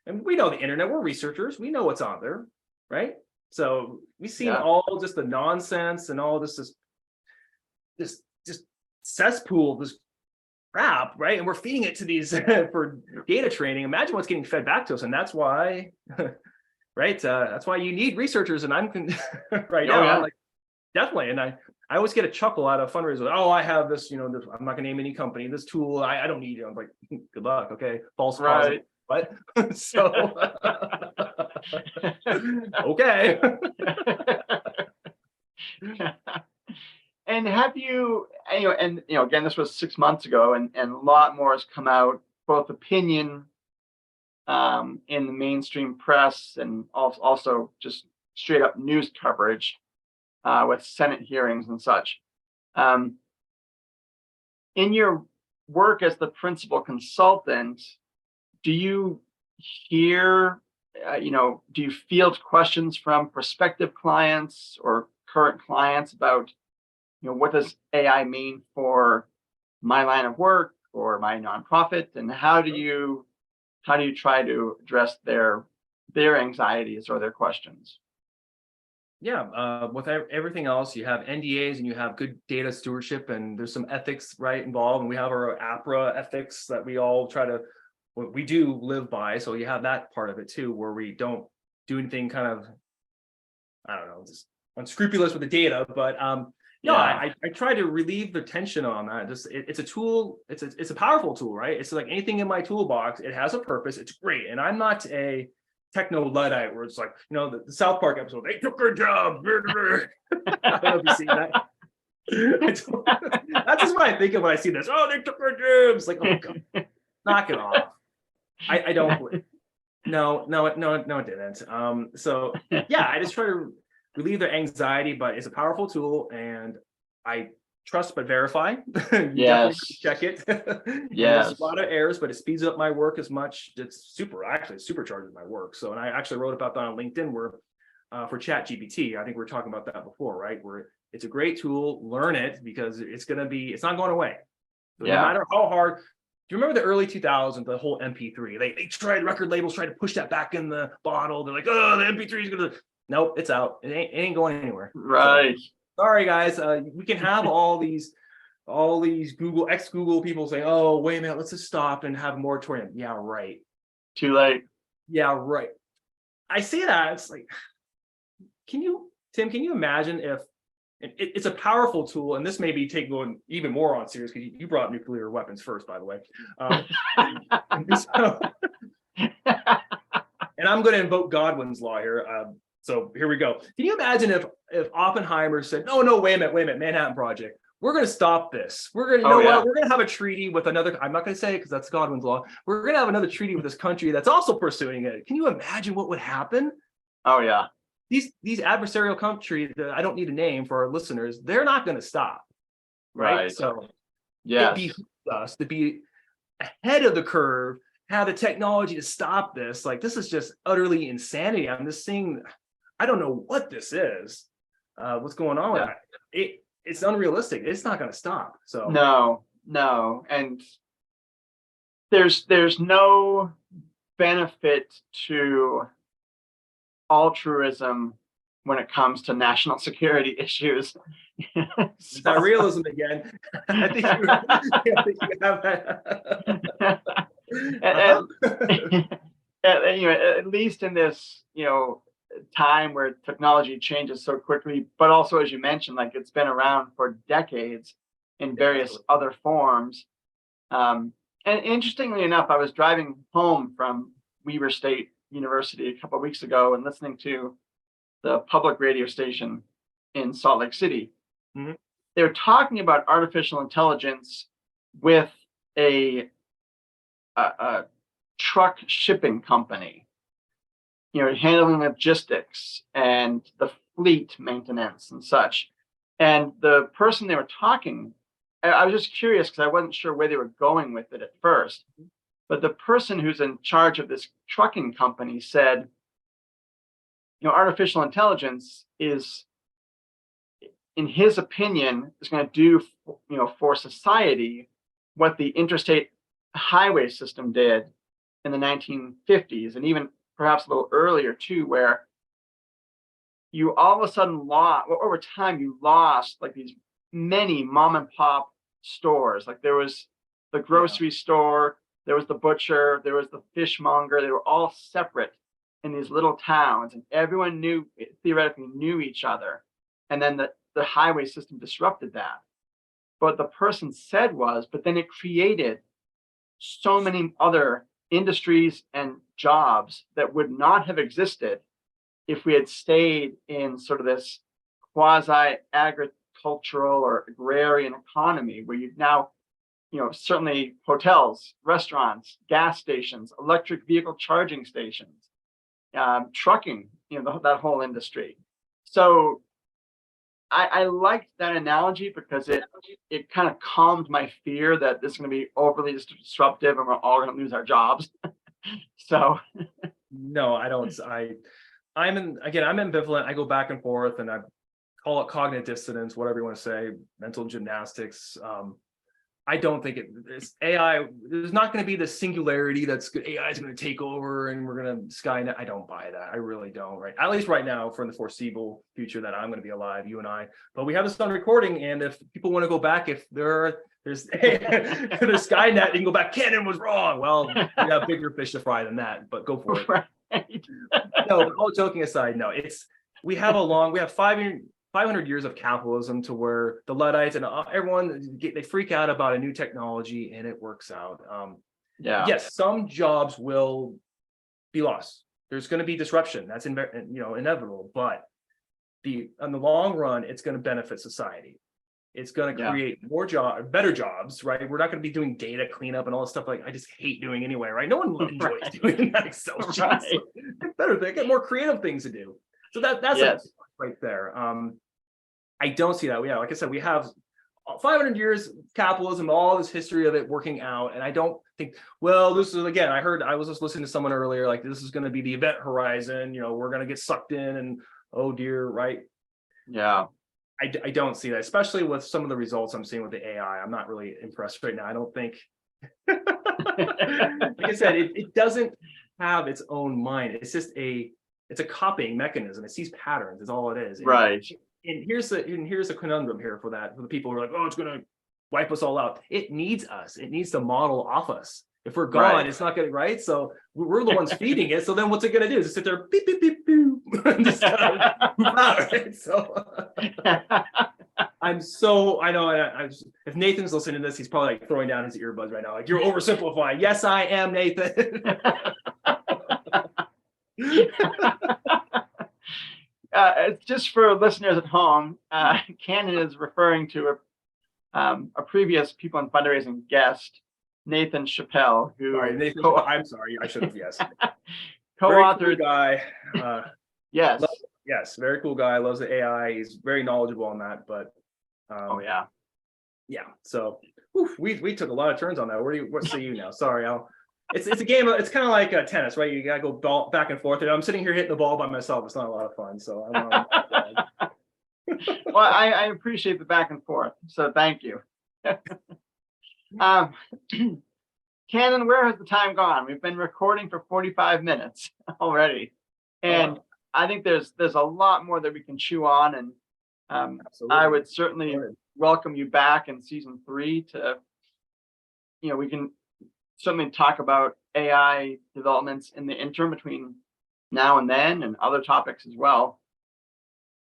and we know the internet, we're researchers, we know what's out there, right? So we've seen all just the nonsense and all this just cesspool, this crap, right? And we're feeding it to these for data training. Imagine what's getting fed back to us, and that's why, right? That's why you need researchers. And I'm right now, I'm like, definitely. And I always get a chuckle out of fundraisers. Oh, I have this, I'm not gonna name any company. This tool, I don't need it. I'm like, good luck. Okay, false positive. What? So, okay. And have you, again, this was 6 months ago, and a lot more has come out, both opinion in the mainstream press and also just straight up news coverage with Senate hearings and such. In your work as the principal consultant, do you hear, do you field questions from prospective clients or current clients about, what does AI mean for my line of work or my nonprofit, and how do you try to address their anxieties or their questions? Yeah, with everything else, you have NDAs and you have good data stewardship, and there's some ethics involved, and we have our APRA ethics that we all we do live by. So you have that part of it too, where we don't do anything kind of, I don't know, just unscrupulous with the data. But I try to relieve the tension on that. It's a tool. It's a powerful tool, right? It's like anything in my toolbox. It has a purpose. It's great, and I'm not a techno-Luddite where it's like, the South Park episode, they took our job. I don't know if you've seen that. That's just what I think of when I see this. Oh, they took our jobs. Like, oh God, knock it off. I don't. No, it didn't. So yeah, I just try to relieve their anxiety, but it's a powerful tool, and I trust but verify. You Yes. definitely check it. Yes. There's a lot of errors, but it speeds up my work as much. It's supercharges my work. So, and I actually wrote about that on LinkedIn where for ChatGPT, I think we were talking about that before, right? Where it's a great tool, learn it, because it's not going away. So no matter how hard. Do you remember the early 2000s, the whole MP3? They tried, record labels tried to push that back in the bottle. They're like, oh, the MP3 is gonna. Nope, it's out. It ain't going anywhere. Right. So, sorry guys, we can have all these ex-Google people saying, oh, wait a minute, let's just stop and have a moratorium. Yeah, right. Too late. Yeah, right. I see that. It's like, Tim, can you imagine if it's a powerful tool, and this may be going even more on serious because you brought nuclear weapons first, by the way. And I'm going to invoke Godwin's law here. So here we go. Can you imagine if Oppenheimer said, no, wait a minute, Manhattan Project, we're going to stop this. We're going to, what? We're going to have a treaty with another, I'm not going to say it because that's Godwin's law. We're going to have another treaty with this country that's also pursuing it. Can you imagine what would happen? Oh, yeah. These adversarial countries that I don't need a name for our listeners, they're not going to stop. Right. So it behooves us to be ahead of the curve, have the technology to stop this. Like, this is just utterly insanity. I'm just seeing, I don't know what this is. What's going on with it? It's unrealistic. It's not going to stop. So no, and there's no benefit to altruism when it comes to national security issues. It's that realism again. I think you have that. At least in this, time where technology changes so quickly, but also, as you mentioned, like, it's been around for decades in various other forms. And interestingly enough, I was driving home from Weber State University a couple of weeks ago and listening to the public radio station in Salt Lake City. Mm-hmm. They were talking about artificial intelligence with a truck shipping company, handling logistics and the fleet maintenance and such. And the person they were talking, I was just curious because I wasn't sure where they were going with it at first. But the person who's in charge of this trucking company said, artificial intelligence is, in his opinion, is going to do, for society what the interstate highway system did in the 1950s, and even perhaps a little earlier too, where you all of a sudden over time, you lost like these many mom and pop stores. Like, there was the grocery store, there was the butcher, there was the fishmonger. They were all separate in these little towns, and everyone theoretically knew each other. And then the highway system disrupted that. But the person said but then it created so many other industries and jobs that would not have existed if we had stayed in sort of this quasi agricultural or agrarian economy where you've now, certainly hotels, restaurants, gas stations, electric vehicle charging stations, trucking, that whole industry. So I liked that analogy because it kind of calmed my fear that this is going to be overly disruptive and we're all going to lose our jobs. So No, I don't. I'm ambivalent. I go back and forth, and I call it cognitive dissonance, whatever you want to say, mental gymnastics. I don't think it's AI. There's not going to be the singularity that's good. AI is going to take over and we're going to Skynet. I don't buy that. I really don't. Right. At least right now, for the foreseeable future that I'm going to be alive, you and I. But we have this on recording, and if people want to go back, if there's Skynet, you can go back. Canon was wrong. Well, we have bigger fish to fry than that. But go for it. Right. No, but all joking aside, no. We have 500 years of capitalism to where the Luddites and everyone, they freak out about a new technology and it works out. Yes, some jobs will be lost. There's going to be disruption. That's inevitable. But in the long run, it's going to benefit society. It's going to create more better jobs, right? We're not going to be doing data cleanup and all this stuff like I just hate doing anyway, right? No one enjoys doing that Excel sheets. Right. It's better. They get more creative things to do. So that's right there. I don't see that. Yeah, like I said, we have 500 years of capitalism, all this history of it working out, and I don't think. Well, this is again. I was just listening to someone earlier. Like this is going to be the event horizon. We're going to get sucked in, and oh dear, right? Yeah. I don't see that, especially with some of the results I'm seeing with the AI. I'm not really impressed right now. I don't think. Like I said, it doesn't have its own mind. It's just it's a copying mechanism. It sees patterns. Is all it is. Right. And here's a conundrum here for the people who are like, oh, it's going to wipe us all out. It needs us. It needs to model off us. If we're gone, It's not getting right. So we're the ones feeding it. So then what's it going to do? Just sit there, beep, beep, beep, beep, and just move out, right? So I know if Nathan's listening to this, he's probably like throwing down his earbuds right now. Like, you're oversimplifying. Yes, I am, Nathan. Just for listeners at home, Canon is referring to a previous People in Fundraising guest, Nathan Chappelle, who I'm sorry, I should have guessed. Co-authored very cool guy. Yes. Yes, very cool guy. Loves the AI. He's very knowledgeable on that. But yeah. So we took a lot of turns on that. What say you now? Sorry, It's a game. It's kind of like tennis, right? You gotta go back and forth. And I'm sitting here hitting the ball by myself. It's not a lot of fun. So well, I appreciate the back and forth. So thank you. Canon, where has the time gone? We've been recording for 45 minutes already, and I think there's a lot more that we can chew on. And I would certainly welcome you back in season 3 to, we can certainly talk about AI developments in the interim between now and then, and other topics as well.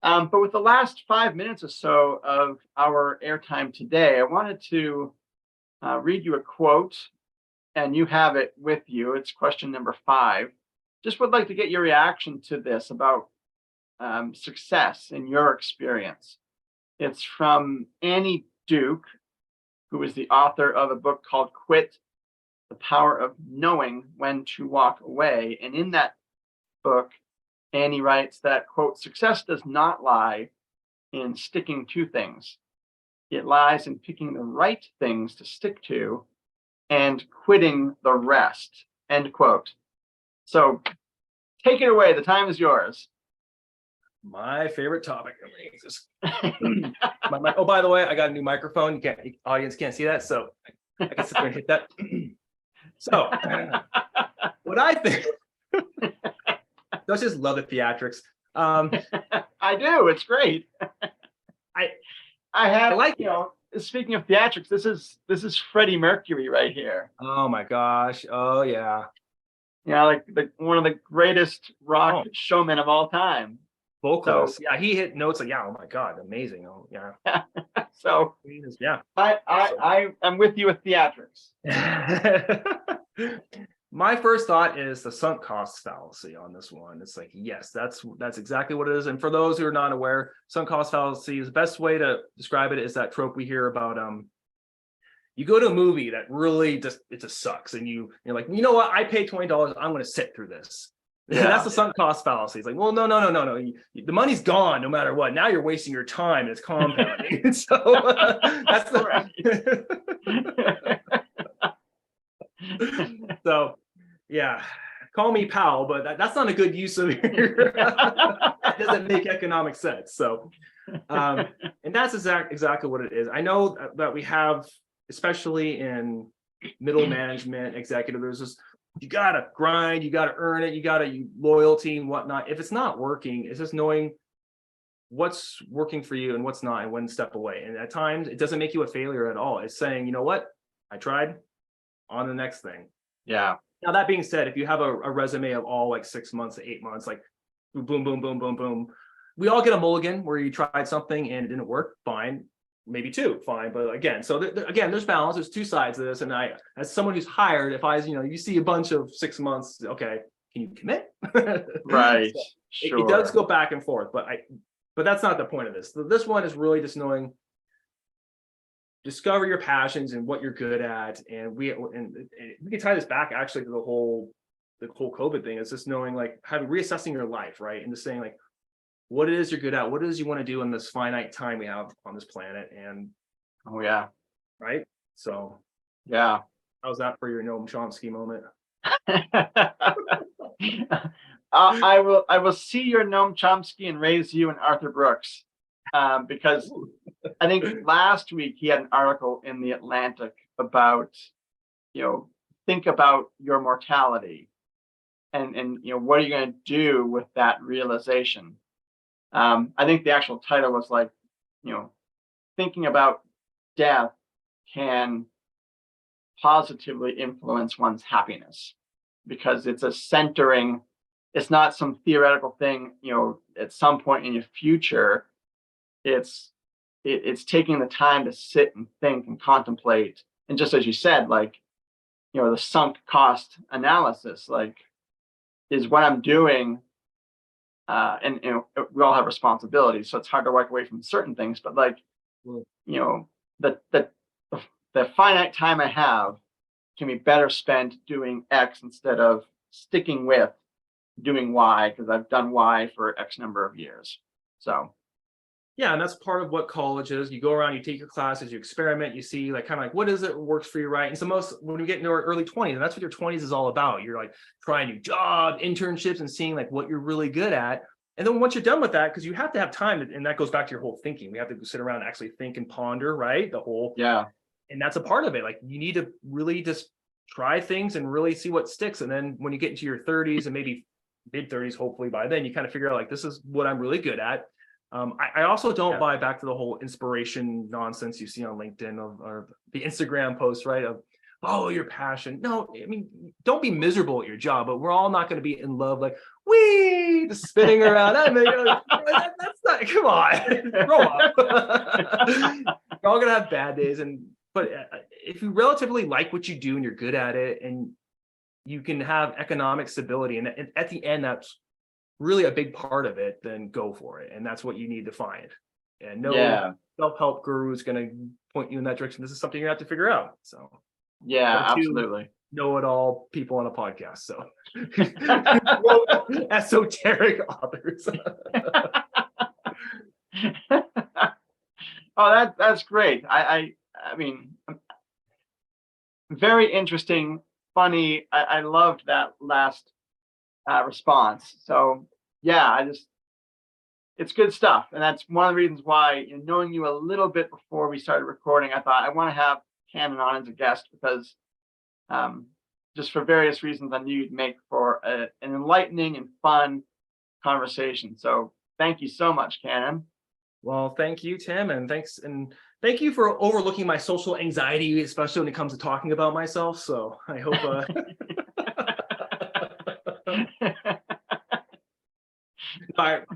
But with the last 5 minutes or so of our airtime today, I wanted to read you a quote, and you have it with you. It's question number 5. Just would like to get your reaction to this about success in your experience. It's from Annie Duke, who is the author of a book called Quit: The Power of Knowing When to Walk Away. And in that book, Annie writes that, quote, success does not lie in sticking to things. It lies in picking the right things to stick to and quitting the rest, end quote. So take it away. The time is yours. My favorite topic. Oh, by the way, I got a new microphone. Audience can't see that, so I can sit there and hit that. So what I think, don't just love the theatrics. I do. It's great. I like, speaking of theatrics, this is Freddie Mercury right here. Oh my gosh. Oh yeah. Yeah, like one of the greatest rock showmen of all time. Vocalist. So, yeah, he hit notes like, oh my God, amazing. Oh yeah. So yeah. I'm with you with theatrics. My first thought is the sunk cost fallacy on this one. It's like, yes, that's exactly what it is. And for those who are not aware, sunk cost fallacy is the best way to describe it is that trope we hear about you go to a movie that really it just sucks, and you're like, you know what, I paid $20, I'm going to sit through this. Yeah. That's the sunk cost fallacy. It's like, well, no. The money's gone no matter what. Now you're wasting your time and it's compounding. So that's so yeah, call me pal, but that's not a good use of your that doesn't make economic sense. So and that's exactly what it is. I know that we have, especially in middle management, executive, there's this, you gotta grind, you gotta earn it, you loyalty and whatnot. If it's not working, it's just knowing what's working for you and what's not, and when to step away. And at times it doesn't make you a failure at all. It's saying, you know what, I tried, on the next thing. Yeah. Now that being said, if you have a resume of all like 6 months to 8 months, like boom, boom, boom, boom, boom, we all get a mulligan where you tried something and it didn't work, fine. Maybe 2, fine. But again, so again, there's balance. There's 2 sides to this. And I, as someone who's hired, if you see a bunch of 6 months, okay, can you commit? Right. So sure. it does go back and forth, but that's not the point of this. This one is really just knowing, discover your passions and what you're good at. And we can tie this back actually to the whole COVID thing. It's just knowing, like, reassessing your life, right? And just saying, like, what it is you're good at, what it is you want to do in this finite time we have on this planet. And oh yeah, right. So yeah, how's that for your Noam Chomsky moment? I will see your Noam Chomsky and raise you and Arthur Brooks, because I think last week he had an article in the Atlantic about, think about your mortality and what are you going to do with that realization. I think the actual title was like, thinking about death can positively influence one's happiness, because it's a centering, it's not some theoretical thing, at some point in your future. It's taking the time to sit and think and contemplate. And just as you said, like, the sunk cost analysis, like, is what I'm doing. And we all have responsibilities, so it's hard to walk away from certain things. But like, the finite time I have can be better spent doing X instead of sticking with doing Y, because I've done Y for X number of years. So yeah, and that's part of what college is. You go around, you take your classes, you experiment, you see, like, kind of like, what is it works for you, right? And so when you get into your early 20s, and that's what your 20s is all about. You're like trying new job, internships, and seeing like what you're really good at. And then once you're done with that, because you have to have time, and that goes back to your whole thinking. We have to sit around and actually think and ponder, right? Yeah. And that's a part of it. Like, you need to really just try things and really see what sticks. And then when you get into your 30s and maybe mid 30s, hopefully by then, you kind of figure out, like, this is what I'm really good at. I also don't buy back to the whole inspiration nonsense you see on LinkedIn or the Instagram posts, right? Of follow your passion. No, I mean, don't be miserable at your job, but we're all not going to be in love, like, wee, just spinning around. That's not, come on, grow up. We're all going to have bad days. But if you relatively like what you do and you're good at it, and you can have economic stability, and at the end, that's really a big part of it, then go for it. And that's what you need to find. And no self-help guru is going to point you in that direction. This is something you have to figure out. So yeah, absolutely. Know-it-all people on a podcast. So esoteric authors. Oh, that's great. I mean, very interesting, funny. I loved that last response. So yeah, it's good stuff. And that's one of the reasons why, knowing you a little bit before we started recording, I thought I want to have Cannon on as a guest, because just for various reasons, I knew you'd make for an enlightening and fun conversation. So thank you so much, Cannon. Well, thank you, Tim, and thank you for overlooking my social anxiety, especially when it comes to talking about myself. So I hope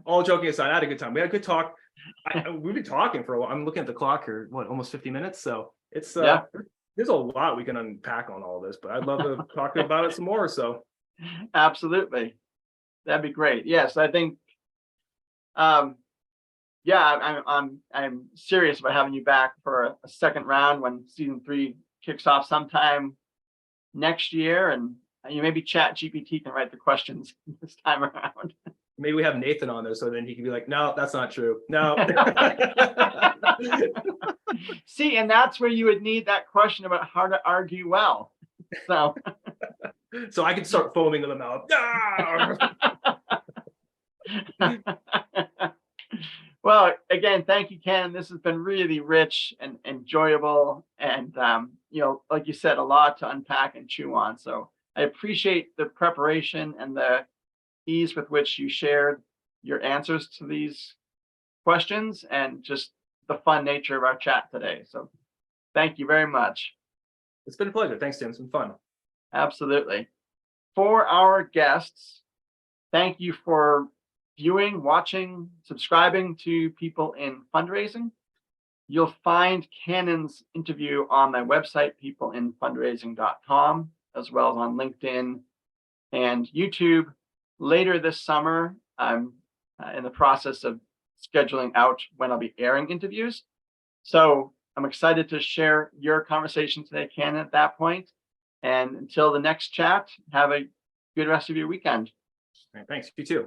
all joking aside, I had a good time. We had a good talk. We've been talking for a while. I'm looking at the clock here, almost 50 minutes. So it's There's a lot we can unpack on all this, but I'd love to talk about it some more. So Absolutely. That'd be great. Yes, I think yeah, I'm serious about having you back for a second round when season 3 kicks off sometime next year, and you maybe Chat GPT can write the questions this time around. maybe we have Nathan on there, so then he can be like, no, that's not true. No. See, and that's where you would need that question about how to argue well. So So I can start foaming in the mouth. well, again, thank you, Ken. This has been really rich and enjoyable, and like you said, a lot to unpack and chew on. So I appreciate the preparation and the ease with which you shared your answers to these questions, and just the fun nature of our chat today. So thank you very much. It's been a pleasure. Thanks, Tim. It's been fun. Absolutely. For our guests, thank you for viewing, watching, subscribing to People in Fundraising. You'll find Cannon's interview on my website, peopleinfundraising.com, as well as on LinkedIn and YouTube. Later this summer, I'm in the process of scheduling out when I'll be airing interviews. So I'm excited to share your conversation today, Cannon, at that point. And until the next chat, have a good rest of your weekend. All right, thanks. You too.